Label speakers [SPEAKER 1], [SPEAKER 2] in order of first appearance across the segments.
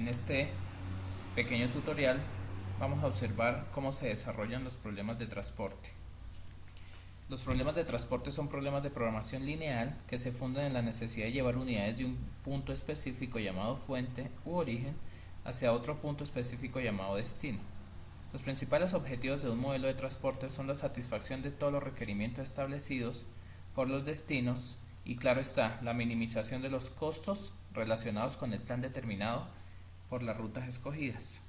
[SPEAKER 1] En este pequeño tutorial vamos a observar cómo se desarrollan los problemas de transporte. Los problemas de transporte son problemas de programación lineal que se fundan en la necesidad de llevar unidades de un punto específico llamado fuente u origen hacia otro punto específico llamado destino. Los principales objetivos de un modelo de transporte son la satisfacción de todos los requerimientos establecidos por los destinos y, claro está, la minimización de los costos relacionados con el plan determinado por las rutas escogidas.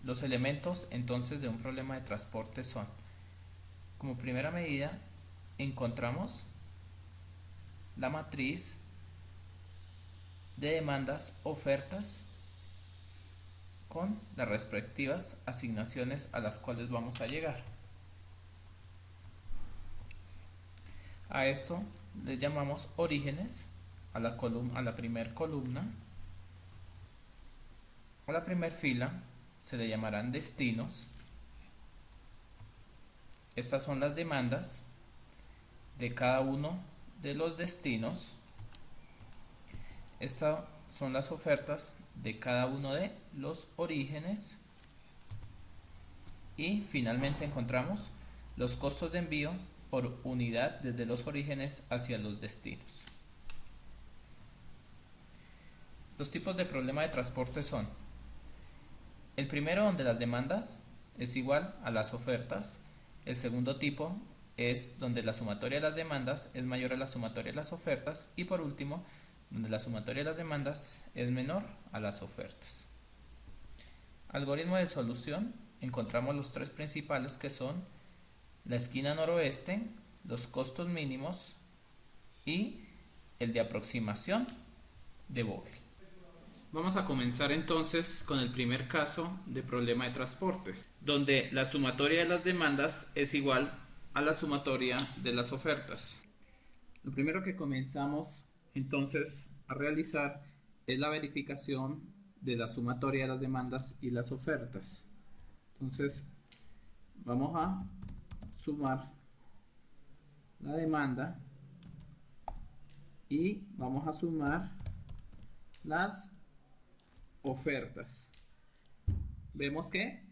[SPEAKER 1] Los elementos entonces de un problema de transporte son: como primera medida encontramos la matriz de demandas ofertas con las respectivas asignaciones a las cuales vamos a llegar. A esto les llamamos orígenes, a la primera columna. A la primera fila se le llamarán destinos. Estas son las demandas de cada uno de los destinos. Estas son las ofertas de cada uno de los orígenes. Y finalmente encontramos los costos de envío por unidad desde los orígenes hacia los destinos. Los tipos de problema de transporte son: el primero, donde las demandas es igual a las ofertas. El segundo tipo es donde la sumatoria de las demandas es mayor a la sumatoria de las ofertas. Y por último, donde la sumatoria de las demandas es menor a las ofertas. Algoritmo de solución: encontramos los tres principales, que son la esquina noroeste, los costos mínimos y el de aproximación de Vogel. Vamos a comenzar entonces con el primer caso de problema de transportes, donde la sumatoria de las demandas es igual a la sumatoria de las ofertas. Lo primero que comenzamos entonces a realizar es la verificación de la sumatoria de las demandas y las ofertas. Entonces vamos a sumar la demanda y vamos a sumar las ofertas. Vemos que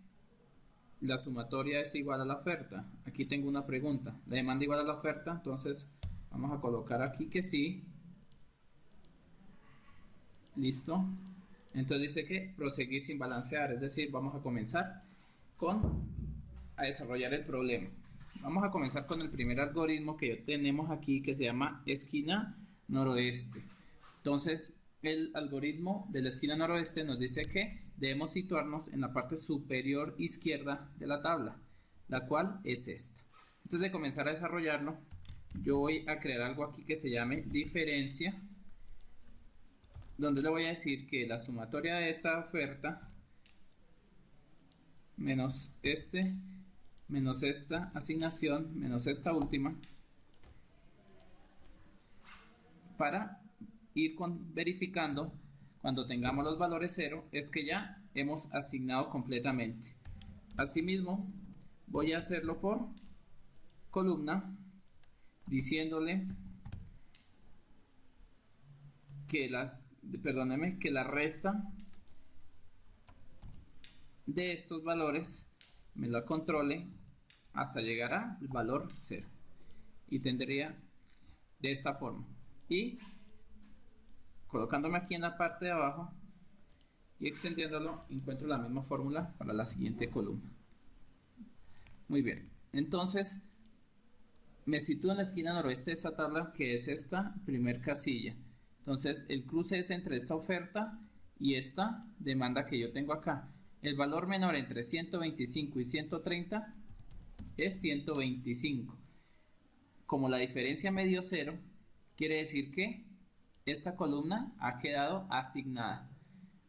[SPEAKER 1] la sumatoria es igual a la oferta. Aquí tengo una pregunta: ¿la demanda igual a la oferta? Entonces vamos a colocar aquí que sí. Listo. Entonces dice que proseguir sin balancear, es decir, vamos a comenzar a desarrollar el problema. Vamos a comenzar con el primer algoritmo que tenemos aquí, que se llama esquina noroeste. Entonces el algoritmo de la esquina noroeste nos dice que debemos situarnos en la parte superior izquierda de la tabla, la cual es esta. Antes de comenzar a desarrollarlo, yo voy a crear algo aquí que se llame diferencia, donde le voy a decir que la sumatoria de esta oferta menos menos esta asignación menos esta última, para ir verificando cuando tengamos los valores 0, es que ya hemos asignado completamente. Asimismo, voy a hacerlo por columna, diciéndole que la resta de estos valores me la controle hasta llegar al valor 0, y tendría de esta forma. Y colocándome aquí en la parte de abajo y extendiéndolo, encuentro la misma fórmula para la siguiente columna. Muy bien, entonces me sitúo en la esquina noroeste de esta tabla, que es esta primer casilla. Entonces el cruce es entre esta oferta y esta demanda que yo tengo acá. El valor menor entre 125 y 130 es 125. Como la diferencia me dio 0, quiere decir que esta columna ha quedado asignada.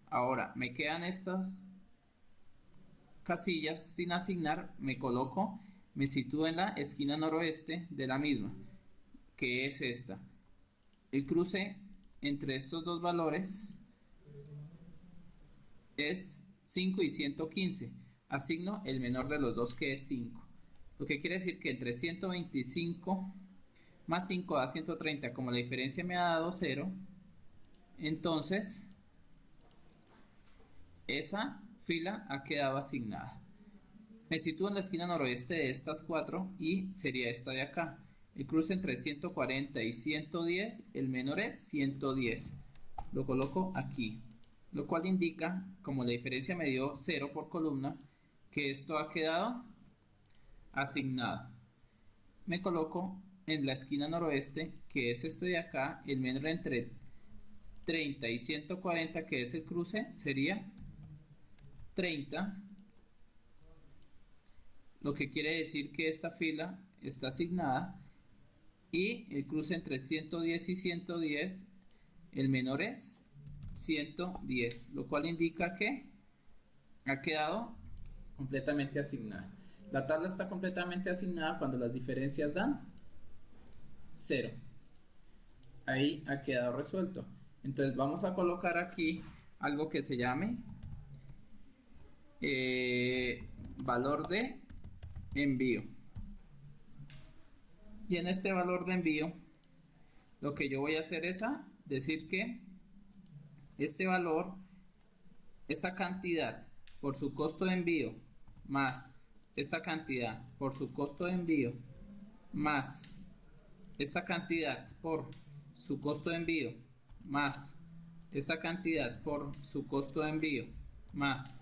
[SPEAKER 1] Ahora me quedan estas casillas sin asignar. Me sitúo en la esquina noroeste de la misma, que es esta. El cruce entre estos dos valores es 5 y 115. Asigno el menor de los dos, que es 5. Lo que quiere decir que entre 125 más 5 da 130. Como la diferencia me ha dado 0, entonces Esa fila ha quedado asignada. Me sitúo en la esquina noroeste de estas cuatro y sería esta de acá. El cruce entre 140 y 110, el menor es 110. Lo coloco aquí, lo cual indica, como la diferencia me dio 0 por columna, que esto ha quedado asignado. Me coloco en la esquina noroeste, que es este de acá, el menor entre 30 y 140, que es el cruce, sería 30, lo que quiere decir que esta fila está asignada, y el cruce entre 110 y 110, el menor es 110, lo cual indica que ha quedado completamente asignada. La tabla está completamente asignada cuando las diferencias dan 0. Ahí ha quedado resuelto. Entonces vamos a colocar aquí algo que se llame valor de envío. Y en este valor de envío, lo que yo voy a hacer es decir que este valor, esa cantidad por su costo de envío, más esta cantidad por su costo de envío, más esta cantidad por su costo de envío, más esta cantidad por su costo de envío, más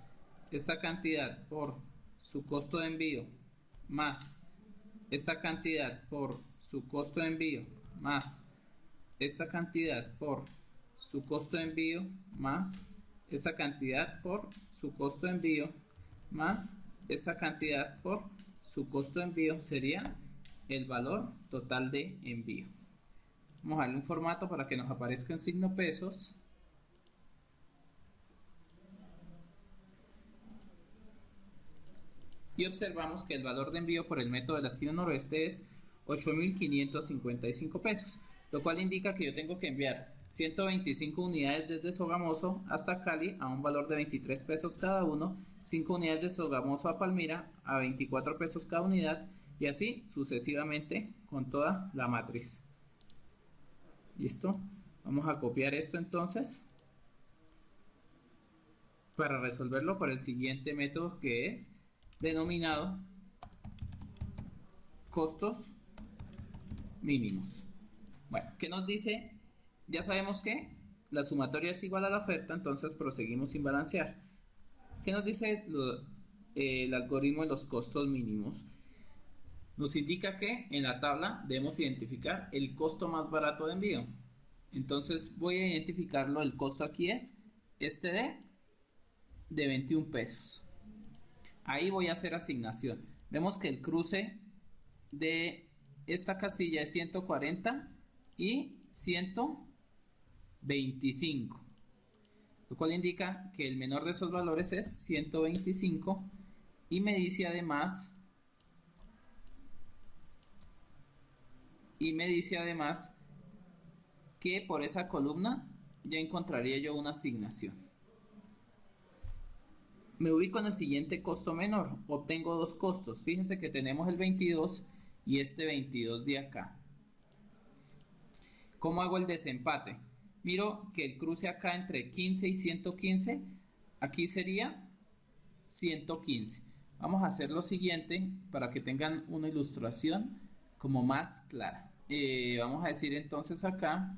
[SPEAKER 1] esta cantidad por su costo de envío, más esta cantidad por su costo de envío, más esta cantidad por su costo de envío, más esa cantidad por su costo de envío, más esa cantidad por su costo de envío, sería el valor total de envío. Vamos a darle un formato para que nos aparezca en signo pesos. Y observamos que el valor de envío por el método de la esquina noroeste es 8.555 pesos, lo cual indica que yo tengo que enviar 125 unidades desde Sogamoso hasta Cali a un valor de 23 pesos cada uno, 5 unidades de Sogamoso a Palmira a 24 pesos cada unidad, y así sucesivamente con toda la matriz. ¿Listo? Vamos a copiar esto entonces para resolverlo por el siguiente método, que es denominado costos mínimos. Bueno, ¿qué nos dice? Ya sabemos que la sumatoria es igual a la oferta, entonces proseguimos sin balancear. ¿Qué nos dice el algoritmo de los costos mínimos? Nos indica que en la tabla debemos identificar el costo más barato de envío. Entonces voy a identificarlo. El costo aquí es este de 21 pesos. Ahí voy a hacer asignación. Vemos que el cruce de esta casilla es 140 y 125, lo cual indica que el menor de esos valores es 125, y me dice además que por esa columna ya encontraría yo una asignación. Me ubico en el siguiente costo menor, obtengo dos costos. Fíjense que tenemos el 22 y este 22 de acá. ¿Cómo hago el desempate? Miro que el cruce acá entre 15 y 115, aquí sería 115. Vamos a hacer lo siguiente para que tengan una ilustración como más clara. Vamos a decir entonces acá,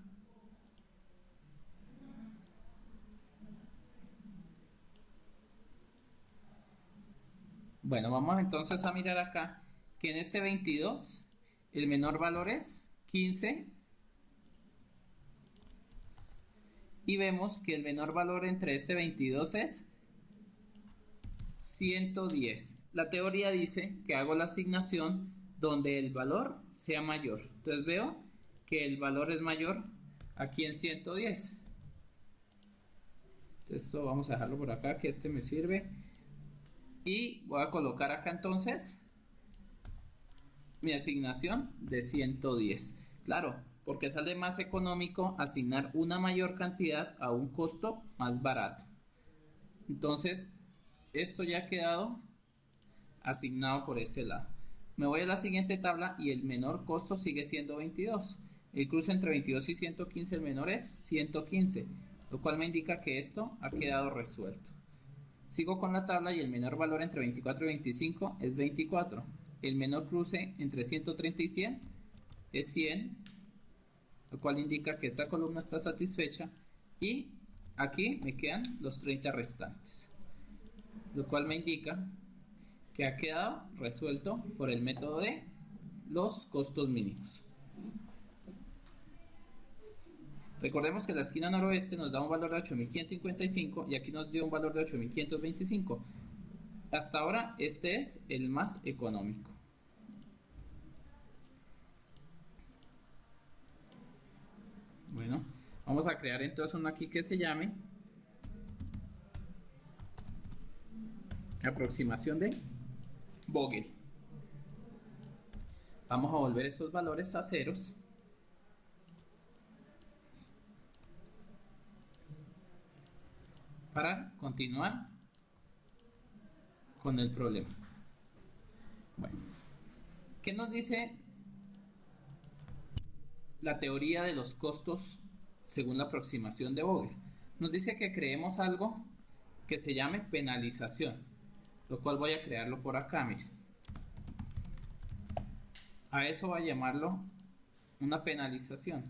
[SPEAKER 1] bueno, vamos entonces a mirar acá que en este 22 el menor valor es 15 y vemos que el menor valor entre este 22 es 110. La teoría dice que hago la asignación donde el valor sea mayor. Entonces veo que el valor es mayor aquí en 110. Entonces esto vamos a dejarlo por acá, que este me sirve. Y voy a colocar acá entonces mi asignación de 110. Claro, porque sale más económico asignar una mayor cantidad a un costo más barato. Entonces, esto ya ha quedado asignado por ese lado. Me voy a la siguiente tabla y el menor costo sigue siendo 22. El cruce entre 22 y 115, el menor es 115, lo cual me indica que esto ha quedado resuelto. Sigo con la tabla y el menor valor entre 24 y 25 es 24. El menor cruce entre 130 y 100 es 100, lo cual indica que esta columna está satisfecha. Y aquí me quedan los 30 restantes, lo cual me indica que ha quedado resuelto por el método de los costos mínimos. Recordemos que la esquina noroeste nos da un valor de 8.555 y aquí nos dio un valor de 8.525. Hasta ahora este es el más económico. Bueno, vamos a crear entonces uno aquí que se llame aproximación de Vogel. Vamos a volver estos valores a ceros. Para continuar con el problema. Bueno, ¿qué nos dice la teoría de los costos según la aproximación de Vogel? Nos dice que creemos algo que se llame penalización, lo cual voy a crearlo por acá, miren. A eso voy a llamarlo una penalización.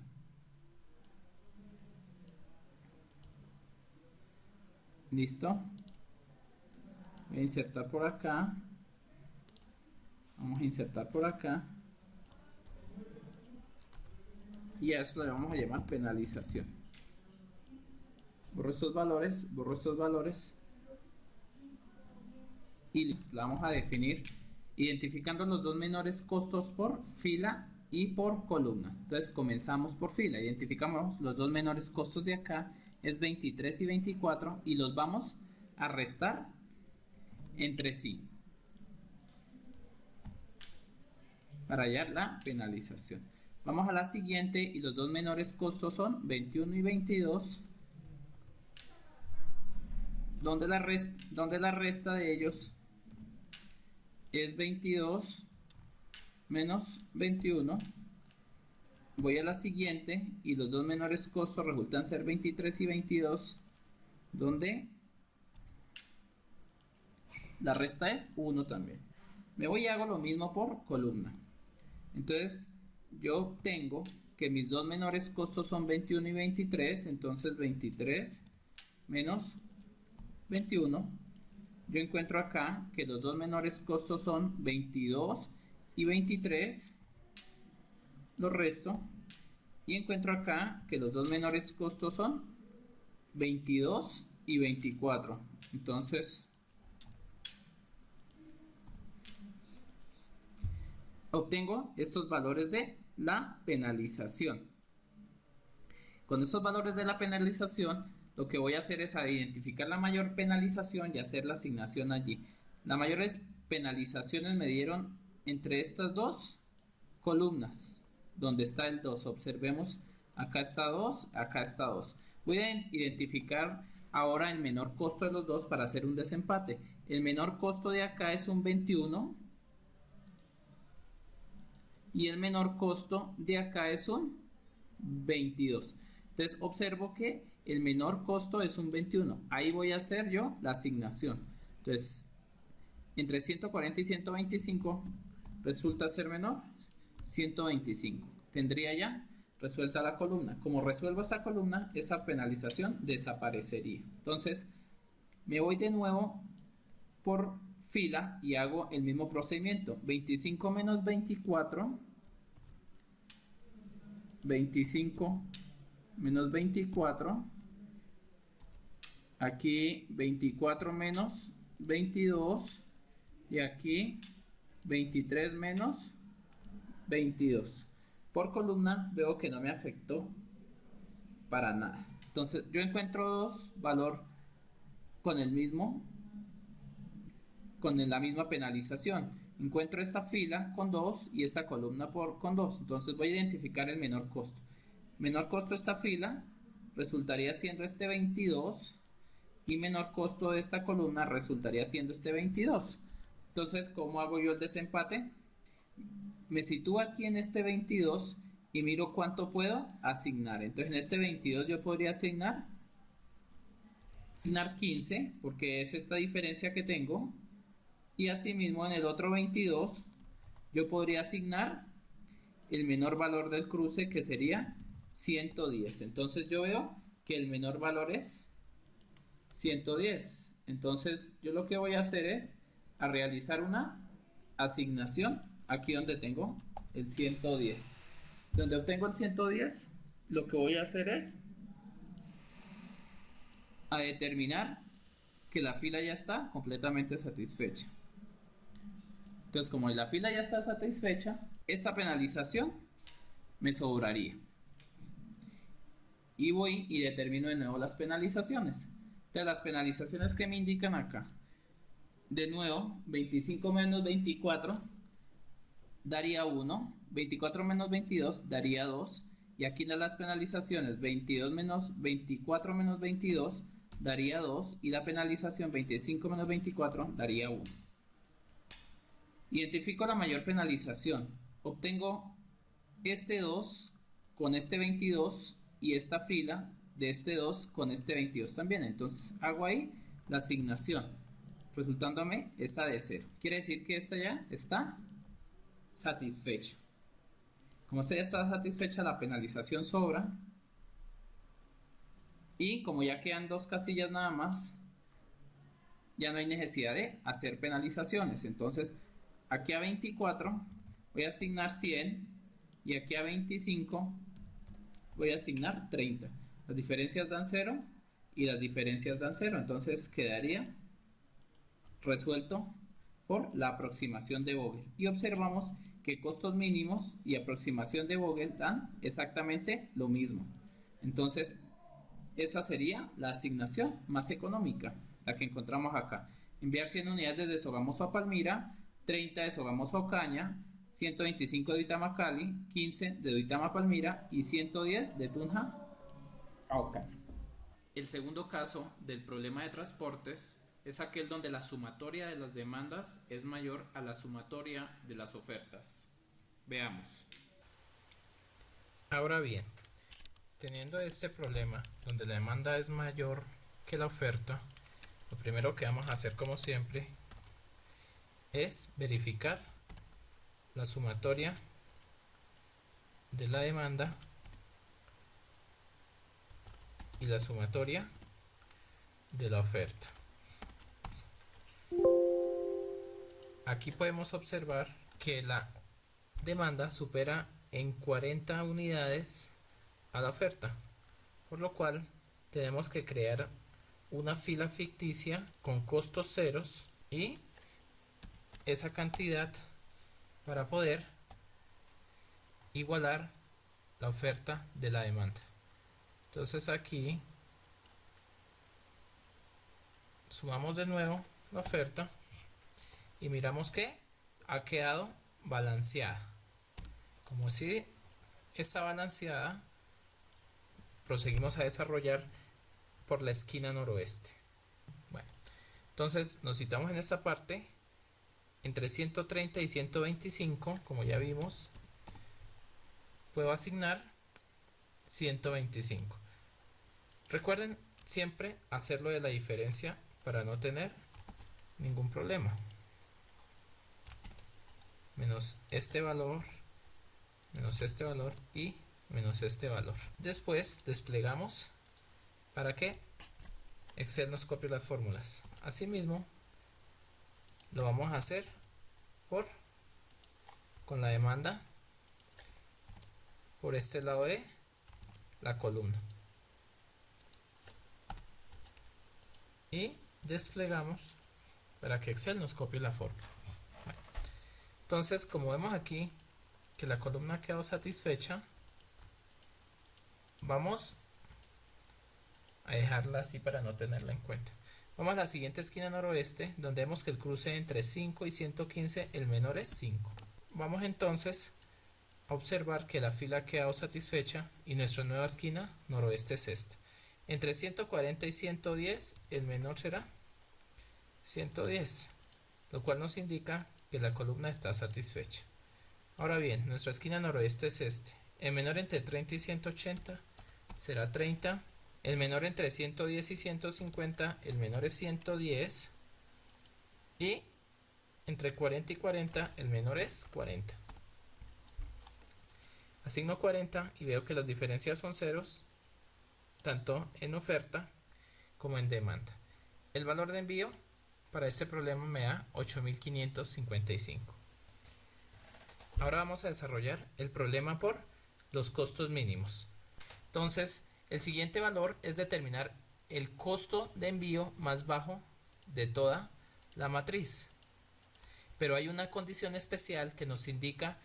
[SPEAKER 1] Listo. Voy a insertar por acá. Vamos a insertar por acá. Y a eso le vamos a llamar penalización. Borro estos valores. Y la vamos a definir identificando los dos menores costos por fila y por columna. Entonces comenzamos por fila. Identificamos los dos menores costos de acá. Es 23 y 24 y los vamos a restar entre sí para hallar la penalización. Vamos a la siguiente y los dos menores costos son 21 y 22, donde la resta de ellos es 22 menos 21. Voy a la siguiente y los dos menores costos resultan ser 23 y 22, donde la resta es 1 también. Me voy y hago lo mismo por columna. Entonces yo obtengo que mis dos menores costos son 21 y 23, entonces 23 menos 21. Yo encuentro acá que los dos menores costos son 22 y 23. Lo resto y encuentro acá que los dos menores costos son 22 y 24. Entonces obtengo estos valores de la penalización. Con estos valores de la penalización, lo que voy a hacer es identificar la mayor penalización y hacer la asignación allí. Las mayores penalizaciones me dieron entre estas dos columnas, donde está el 2. Observemos, acá está 2, acá está 2. Voy a identificar ahora el menor costo de los dos para hacer un desempate. El menor costo de acá es un 21 y el menor costo de acá es un 22. Entonces observo que el menor costo es un 21. Ahí voy a hacer yo la asignación. Entonces, entre 140 y 125 resulta ser menor 125. Tendría ya resuelta la columna. Como resuelvo esta columna, esa penalización desaparecería. Entonces, me voy de nuevo por fila y hago el mismo procedimiento. 25 menos 24. 25 menos 24. Aquí 24 menos 22. Y aquí 23 menos 22. Por columna veo que no me afectó para nada. Entonces yo encuentro dos valor con el mismo, con la misma penalización. Encuentro esta fila con 2 y esta columna con 2. Entonces voy a identificar el menor costo. Menor costo de esta fila resultaría siendo este 22 y menor costo de esta columna resultaría siendo este 22. Entonces, ¿cómo hago yo el desempate? Me sitúo aquí en este 22 y miro cuánto puedo asignar. Entonces en este 22 yo podría asignar asignar 15 porque es esta diferencia que tengo, y asimismo en el otro 22 yo podría asignar el menor valor del cruce, que sería 110. Entonces yo veo que el menor valor es 110. Entonces yo lo que voy a hacer es a realizar una asignación aquí donde tengo el 110. Donde obtengo el 110, lo que voy a hacer es a determinar que la fila ya está completamente satisfecha. Entonces, como la fila ya está satisfecha, esta penalización me sobraría. Y voy y determino de nuevo las penalizaciones. Entonces, las penalizaciones que me indican acá, de nuevo, 25 menos 24 daría 1, 24 menos 22 daría 2, y aquí en las penalizaciones 24 menos 22 daría 2, y la penalización 25 menos 24 daría 1. Identifico la mayor penalización, obtengo este 2 con este 22 y esta fila de este 2 con este 22 también. Entonces hago ahí la asignación, resultándome esta de 0. Quiere decir que esta ya está satisfecho. Como esta ya está satisfecha, la penalización sobra. Y como ya quedan dos casillas nada más, ya no hay necesidad de hacer penalizaciones. Entonces aquí a 24 voy a asignar 100 y aquí a 25 voy a asignar 30. Las diferencias dan 0 y las diferencias dan 0. Entonces quedaría resuelto por la aproximación de Vogel. Y observamos que costos mínimos y aproximación de Vogel dan exactamente lo mismo. Entonces esa sería la asignación más económica, la que encontramos acá. Enviar 100 unidades desde Sogamoso a Palmira, 30 de Sogamoso a Ocaña, 125 de Duitama a Cali, 15 de Duitama a Palmira y 110 de Tunja a Ocaña. El segundo caso del problema de transportes es aquel donde la sumatoria de las demandas es mayor a la sumatoria de las ofertas. Veamos. Ahora bien, teniendo este problema donde la demanda es mayor que la oferta, lo primero que vamos a hacer, como siempre, es verificar la sumatoria de la demanda y la sumatoria de la oferta. Aquí podemos observar que la demanda supera en 40 unidades a la oferta, por lo cual tenemos que crear una fila ficticia con costos ceros y esa cantidad para poder igualar la oferta de la demanda. Entonces aquí sumamos de nuevo la oferta y miramos que ha quedado balanceada. Como si está balanceada, proseguimos a desarrollar por la esquina noroeste. Bueno, entonces nos citamos en esta parte entre 130 y 125, como ya vimos, puedo asignar 125. Recuerden siempre hacerlo de la diferencia para no tener ningún problema. Menos este valor y menos este valor. Después desplegamos para que Excel nos copie las fórmulas. Asimismo, lo vamos a hacer con la demanda por este lado de la columna. Y desplegamos para que Excel nos copie la fórmula. Bueno, entonces, como vemos aquí que la columna ha quedado satisfecha, vamos a dejarla así para no tenerla en cuenta. Vamos a la siguiente esquina noroeste, donde vemos que el cruce entre 5 y 115, el menor es 5. Vamos entonces a observar que la fila ha quedado satisfecha y nuestra nueva esquina noroeste es esta. Entre 140 y 110, el menor será 110, lo cual nos indica que la columna está satisfecha. Ahora bien, nuestra esquina noroeste es este. El menor entre 30 y 180 será 30, el menor entre 110 y 150, el menor es 110, y entre 40 y 40, el menor es 40. Asigno 40 y veo que las diferencias son ceros, tanto en oferta como en demanda. El valor de envío para este problema me da 8555. Ahora vamos a desarrollar el problema por los costos mínimos. Entonces, el siguiente valor es determinar el costo de envío más bajo de toda la matriz. Pero hay una condición especial que nos indica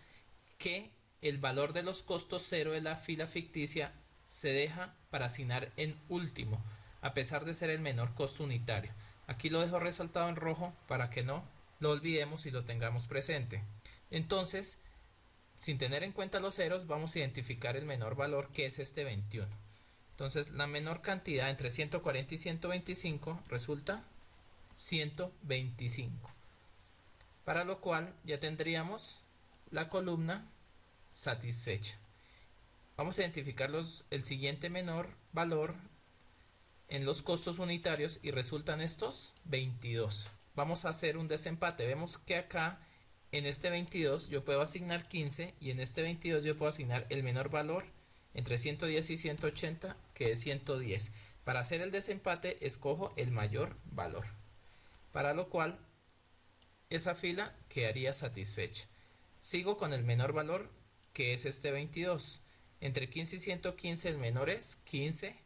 [SPEAKER 1] que el valor de los costos cero de la fila ficticia se deja para asignar en último, a pesar de ser el menor costo unitario. Aquí lo dejo resaltado en rojo para que no lo olvidemos y lo tengamos presente. Entonces, sin tener en cuenta los ceros, vamos a identificar el menor valor, que es este 21. Entonces, la menor cantidad entre 140 y 125 resulta 125. Para lo cual ya tendríamos la columna satisfecha. Vamos a identificar el siguiente menor valor en los costos unitarios y resultan estos 22. Vamos a hacer un desempate. Vemos que acá en este 22 yo puedo asignar 15 y en este 22 yo puedo asignar el menor valor entre 110 y 180, que es 110. Para hacer el desempate escojo el mayor valor, para lo cual esa fila quedaría satisfecha. Sigo con el menor valor, que es este 22. Entre 15 y 115 el menor es 15,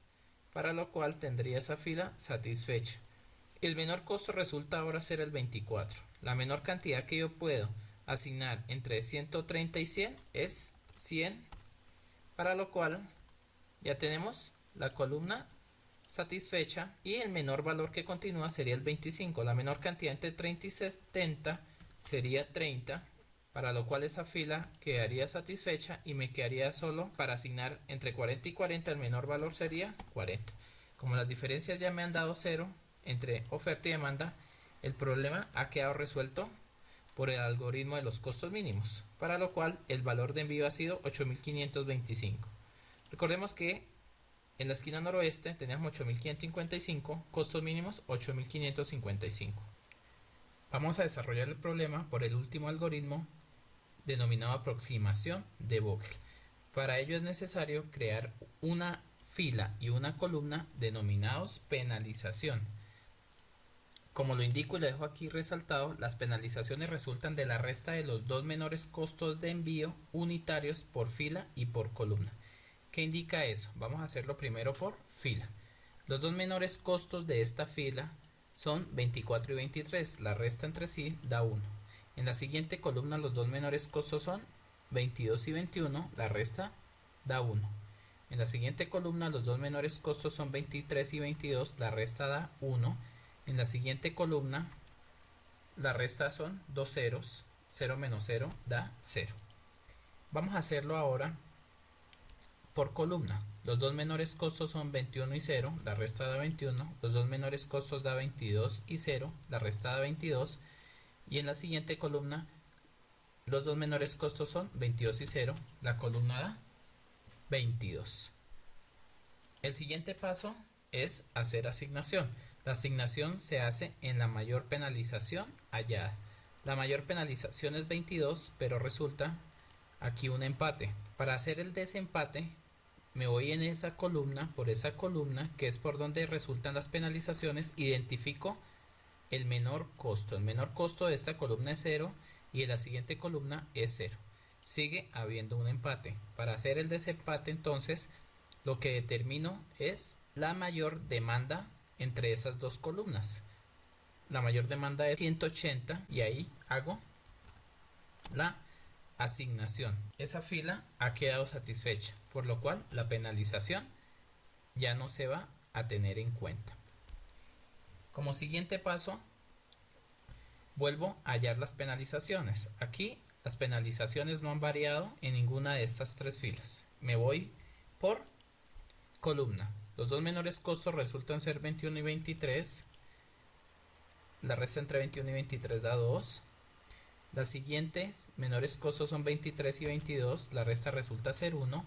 [SPEAKER 1] para lo cual tendría esa fila satisfecha. El menor costo resulta ahora ser el 24. La menor cantidad que yo puedo asignar entre 130 y 100 es 100, para lo cual ya tenemos la columna satisfecha, y el menor valor que continúa sería el 25. La menor cantidad entre 30 y 70 sería 30, para lo cual esa fila quedaría satisfecha y me quedaría solo para asignar entre 40 y 40, el menor valor sería 40. Como las diferencias ya me han dado 0 entre oferta y demanda, el problema ha quedado resuelto por el algoritmo de los costos mínimos, para lo cual el valor de envío ha sido 8525. Recordemos que en la esquina noroeste teníamos 8555, costos mínimos 8555. Vamos a desarrollar el problema por el último algoritmo, denominado aproximación de Vogel. Para ello es necesario crear una fila y una columna denominados penalización. Como lo indico y lo dejo aquí resaltado, las penalizaciones resultan de la resta de los dos menores costos de envío unitarios por fila y por columna. ¿Qué indica eso? Vamos a hacerlo primero por fila. Los dos menores costos de esta fila son 24 y 23. La resta entre sí da 1. En la siguiente columna los dos menores costos son 22 y 21. La resta da 1. En la siguiente columna los dos menores costos son 23 y 22. La resta da 1. En la siguiente columna la resta son dos ceros. 0 menos 0 da 0. Vamos a hacerlo ahora por columna. Los dos menores costos son 21 y 0, la resta da 21. Los dos menores costos da 22 y 0, la resta da 22. Y en la siguiente columna los dos menores costos son 22 y 0, la columna da 22. El siguiente paso es hacer asignación. La asignación se hace en la mayor penalización hallada. La mayor penalización es 22, pero resulta aquí un empate. Para hacer el desempate me voy en esa columna, por esa columna que es por donde resultan las penalizaciones, identifico el menor costo. El menor costo de esta columna es 0 y en la siguiente columna es 0. Sigue habiendo un empate. Para hacer el desempate, entonces, lo que determino es la mayor demanda entre esas dos columnas. La mayor demanda es 180 y ahí hago la asignación. Esa fila ha quedado satisfecha, por lo cual la penalización ya no se va a tener en cuenta. Como siguiente paso, vuelvo a hallar las penalizaciones. Aquí las penalizaciones no han variado en ninguna de estas tres filas. Me voy por columna. Los dos menores costos resultan ser 21 y 23. La resta entre 21 y 23 da 2. Las siguientes menores costos son 23 y 22, la resta resulta ser 1.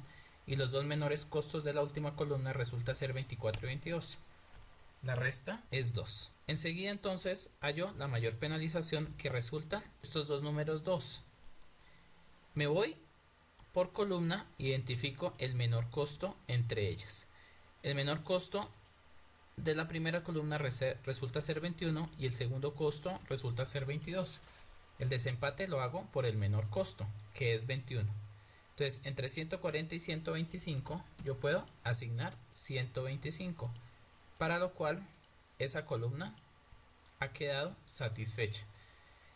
[SPEAKER 1] y los dos menores costos de la última columna resulta ser 24 y 22. La resta es 2. Enseguida entonces hallo la mayor penalización que resulta estos dos números 2. Me voy por columna, identifico el menor costo entre ellas. El menor costo de la primera columna resulta ser 21 y el segundo costo resulta ser 22. El desempate lo hago por el menor costo, que es 21. Entonces, entre 140 y 125 yo puedo asignar 125, para lo cual esa columna ha quedado satisfecha.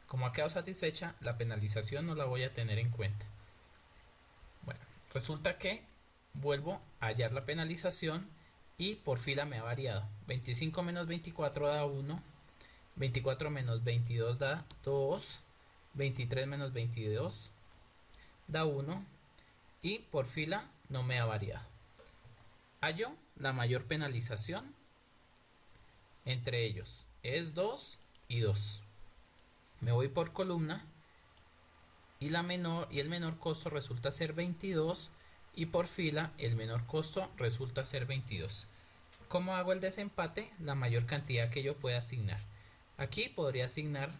[SPEAKER 1] Como ha quedado satisfecha, la penalización no la voy a tener en cuenta. Bueno, resulta que vuelvo a hallar la penalización y por fila me ha variado. 25 menos 24 da 1, 24 menos 22 da 2, 23 menos 22 da 1 y por fila no me ha variado. Hallo la mayor penalización entre ellos, es 2 y 2. Me voy por columna y el menor costo resulta ser 22 y por fila el menor costo resulta ser 22. ¿Cómo hago el desempate? La mayor cantidad que yo pueda asignar. Aquí podría asignar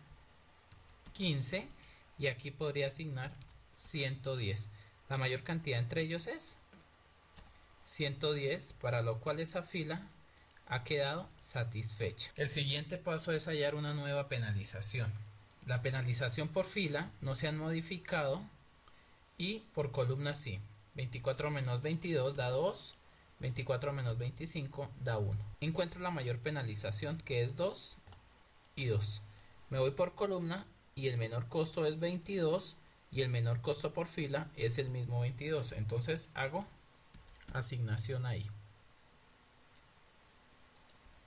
[SPEAKER 1] 15 y aquí podría asignar 110. La mayor cantidad entre ellos es 110, para lo cual esa fila ha quedado satisfecha. El siguiente paso es hallar una nueva penalización. La penalización por fila no se han modificado y por columna sí. 24 menos 22 da 2, 24 menos 25 da 1. Encuentro la mayor penalización, que es 2 y 2. Me voy por columna y el menor costo es 22 y el menor costo por fila es el mismo 22. Entonces hago asignación ahí.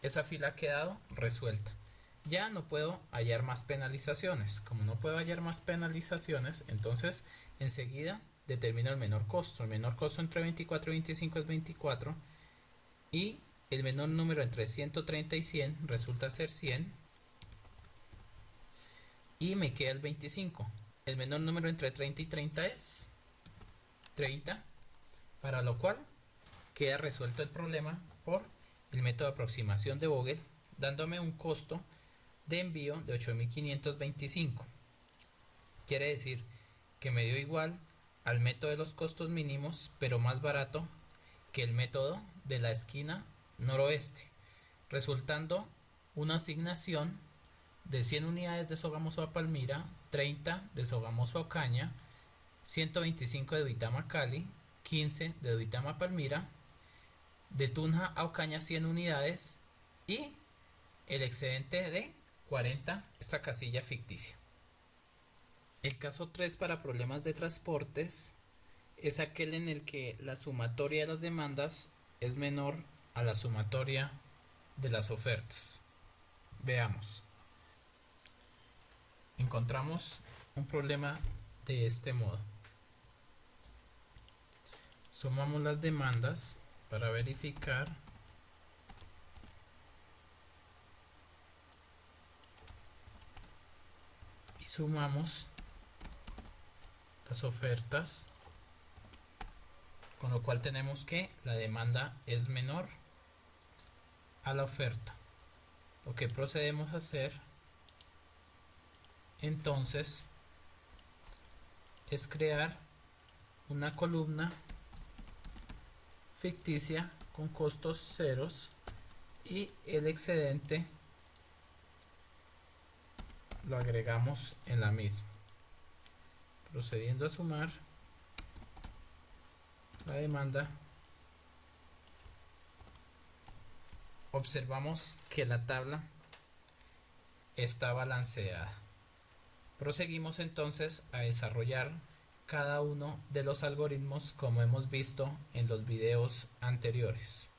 [SPEAKER 1] Esa fila ha quedado resuelta. Ya no puedo hallar más penalizaciones. Como no puedo hallar más penalizaciones, entonces enseguida determino el menor costo. El menor costo entre 24 y 25 es 24 y el menor número entre 130 y 100 resulta ser 100 y me queda el 25. El menor número entre 30 y 30 es 30, para lo cual queda resuelto el problema por el método de aproximación de Vogel, dándome un costo de envío de 8.525. Quiere decir que me dio igual al método de los costos mínimos, pero más barato que el método de la esquina noroeste, resultando una asignación de 100 unidades de Sogamoso a Palmira, 30 de Sogamoso a Ocaña, 125 de Duitama a Cali, 15 de Duitama a Palmira, de Tunja a Ocaña 100 unidades y el excedente de 40, esta casilla ficticia. El caso 3 para problemas de transportes es aquel en el que la sumatoria de las demandas es menor a la sumatoria de las ofertas. Veamos. Encontramos un problema de este modo. Sumamos las demandas para verificar y sumamos las ofertas, con lo cual tenemos que la demanda es menor a la oferta. Lo que procedemos a hacer entonces es crear una columna ficticia con costos ceros y el excedente lo agregamos en la misma, procediendo a sumar la demanda. Observamos que la tabla está balanceada. Proseguimos entonces a desarrollar cada uno de los algoritmos como hemos visto en los videos anteriores.